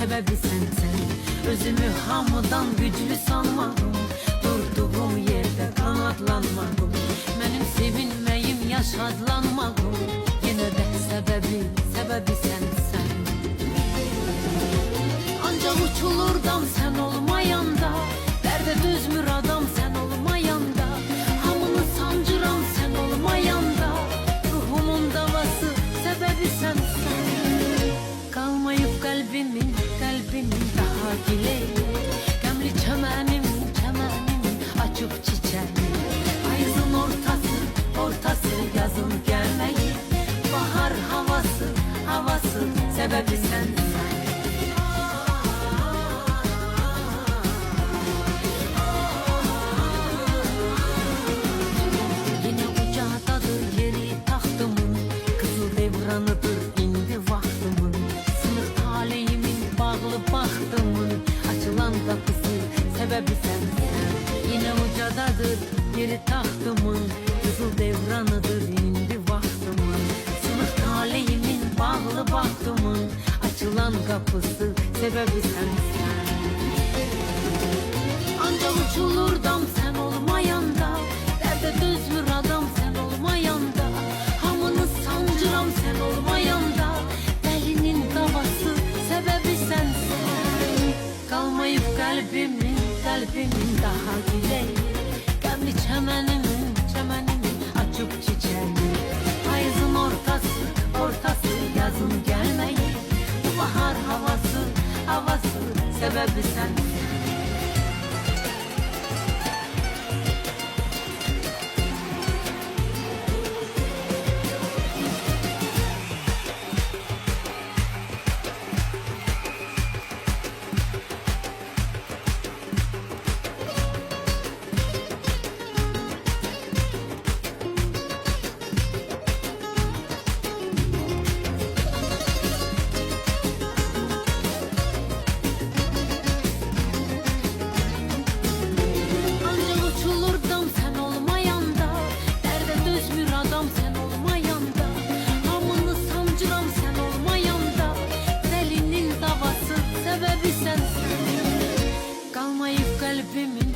sebebi sensen. Özümü hamıdan güçlü sanmadım, durduğum yerde kanatlanmadım. Benim sevinmeyim yaşadlanmadım, yine de sebebi sensen. Ancak uçulurdam sen olmayanda, derde düz müradam sen olmayanda, hamını sancıram sen olmayanda, ruhumun davası sebebi sensen. Kalmayıp kalbimin daha gileği, gemli çemenimin açıp çiçeği. Ayızın ortası yazın gelmeyi, bahar havası sebebi sensen. Yine ucadadır yeri tahtımın, kızıl devranıdır indi vaktimin. Sınıf taleyimin bağlı bahtımın, açılan kapısı sebebi sensen. Yine ucadadır yeri tahtımın, kızıl devranıdır indi vaktimin. Sınıf taleyimin bağlı bahtımın, açılan kapısı sebebi sensen. Ancak uçulurdam sen olmayanda, derde düz müradam sen olmayanda, hamını sancıram sen olmayanda, delinin davası sebebi sensen. Kalmayıp kalbimin daha gileği, gemli çemenimin açıp çiçeği. Ayızın ortası yazın gelmeyi, bahar havası sebebi sensin. Sen olmayanda, hamını sancıram sen olmayanda, delinin davası sebebi sensin. Kalmayıp kalbimin